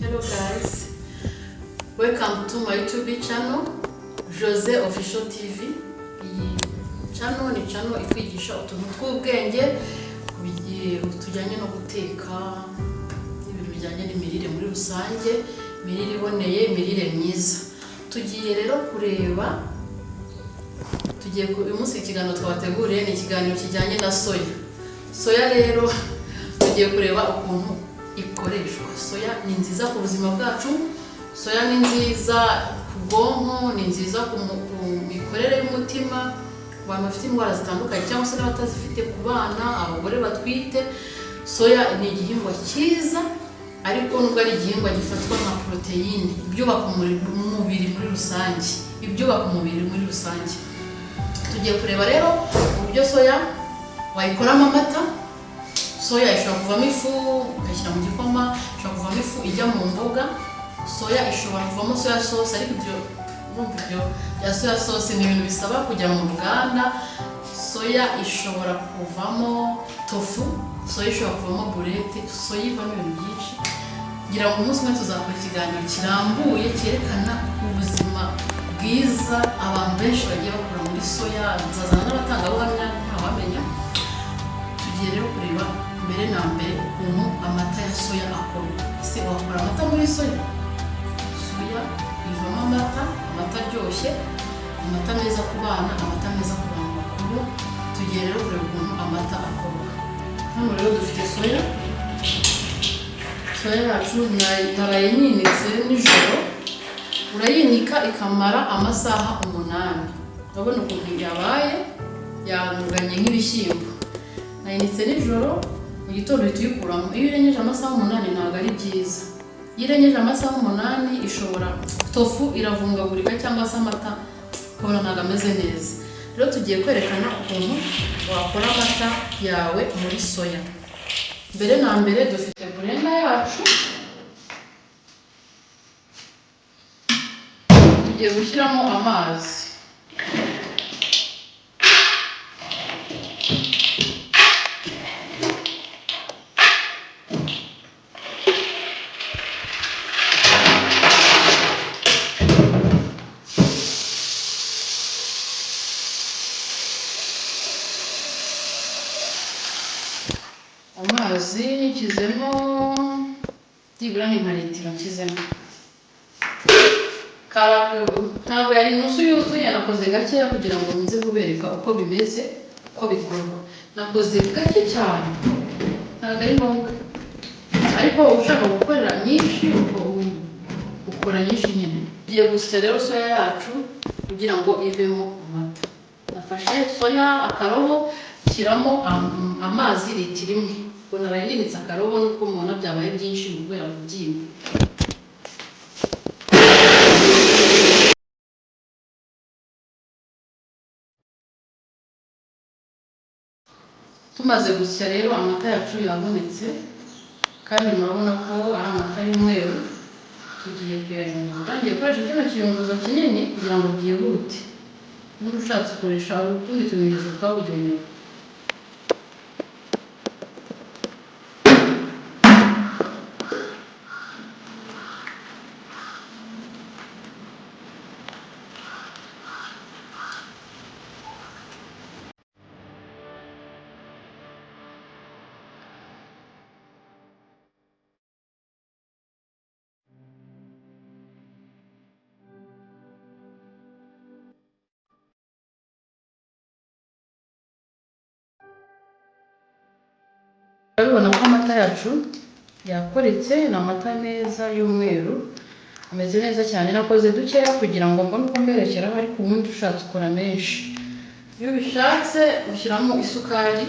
Hello guys, welcome to my YouTube channel, Jose Official TV. Iyi channel ni channel ikwigisha utuntu tw'ubwenge tujyanye no guteka, ibintu bijyanye n'imirire muri rusange, imirire iboneye, imirire myiza. Tugiye rero kureba, uyu munsi ikiganiro twabateguriye ni ikiganiro kijyanye na soya. Soya rero tugiye kureba ukuntu ikoreshwa. Soya ni nziza ku buzima bwacu, soya ni nziza ku bwonko, ni nziza ku mikorere y'umutima, abantu bafite indwara zitandukanye cyangwa se n'abatazifite, ku bana, abagore batwite. Soya ni igihingwa cyiza, ariko nubwo ari igihingwa gifatwa nka proteine, ibyubaka umubiri muri rusange, tugiye kureba rero uburyo soya wayikoramo amata. Soya ishobora kuvamo ifu ukayishyira mu gikoma, ishobora kuvamo ifu ijya mu mboga. Soya ishobora kuvamo soya sauce, ariko ibyo bya soya sauce ni ibintu bisaba kujya mu ruganda. Soya ishobora kuvamo tofu, soya ishobora kuvamo burete, soya ivamo ibintu byinshi. Ngira ngo umunsi umwe tuzakora ikiganiro kirambuye cyerekana ubuzima bwiza abantu benshi bagiye bakora muri soya, nzazana n'abatangabuhamya ntawamenya. Tugiye rero kureba mbere na mbere ukuntu amata ya soya akorwa. Ese wakora amata muri soya? Soya ivamo amata aryoshye, amata meza ku bana, amata meza ku bantu bakuru. Tugiye rero kureba ukuntu amata akorwa. Hano rero dufite soya. Soya yacu narayinitse nijoro, urayinika ikamara amasaha 8. Urabona ukuntu yabaye yanganye nk'ibishyimbo. Nayinitse nijoro, mu gitondo tuyikuramo. Iyo irengeje amasaha 8 ntabwo ari byiza. Iyo irengeje amasaha 8 tofu iravungagurika cyangwa se amata ukabona ntabwo ameze neza. Rero tugiye kwerekana ukuntu wakora amata yawe muri soya. Mbere na mbere dufite blender yacu, tugiye gushyiramo amazi. Amazi nikizemo byibura ni litiro nkizemo. Ntabwo yari nusu yuzuye, nakoze gakeya kugira ngo nze kubereka uko bimeze, uko bikorwa. Nakoze gake cyane, ntabwo ari ngombwa, ariko ushaka gukorera nyinshi ukora nyinshi nyine. Tugiye gusya rero soya yacu kugira ngo ivemo amata. Nafashe soya akarobo, shyiramo amazi litiro 1. Ubwo narayinitse akarobo, nuko mubona byabaye byinshi mu rwego rw'byimba. Tumaze gusya rero amata yacu yabonetse, kandi murabona ko ari amata y'umweru. Tugiye kuyayungurura. Ngiye gukoresha kino kiyunguruzo kinini kugira ngo byihute. Niba ushatse gukoresha utundi tuyunguruzo twabugenewe. Urabona ko amata yacu yakoretse, ni amata meza y'umweru, ameze neza cyane. Nakoze dukeya kugira ngo mbone uko mberekeraho, ariko ubundi ushatse ukora menshi. Iyo ubishatse ushyiramo isukari,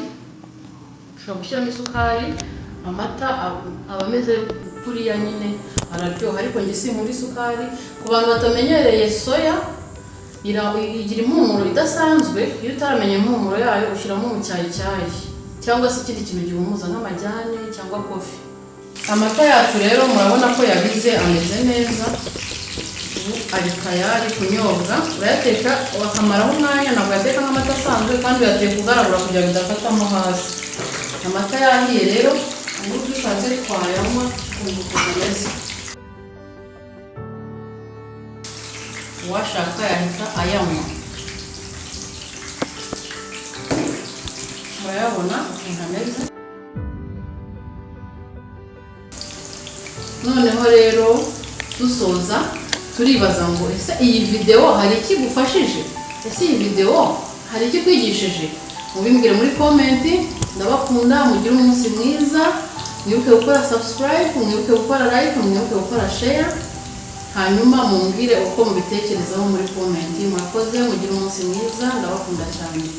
ushobora gushyiramo isukari, amata aba ameze kuriya nyine, araryoha. Ariko njye sinkunda isukari. Ku bantu batamenyereye soya, igira impumuro idasanzwe. Iyo utaramenye impumuro yayo ushyiramo umucyayi cyangwa se ikindi kintu gihumuza nk'amajyane cyangwa kofi. Amata yacu rero murabona ko yabize, ameze neza. Ubu ari tayari kunyobwa. Urayateka wakamaraho umwanya, ntabwo yateka nk'amata asanzwe, kandi uyateka ugaragura kugira ngo bidafatamo hasi. Amata yahiye rero, ubu dushatse twayanywa ukuntu ameze. uwashaka yahita ayanywa. Murayabona ukuntu ameze. Noneho rero dusoza turibaza ngo ese iyi video hari iki gufashije? Ese iyi video hari iki kwigishije? Mubimbwire muri comment. Ndabakunda, mugire umunsi mwiza. Mwibuke gukora subscribe, mwibuke gukora like, mwibuke gukora share. Hanyuma mumbwire uko mubitekerezaho muri comment. Murakoze, mugire umunsi mwiza. Ndabakunda cyane.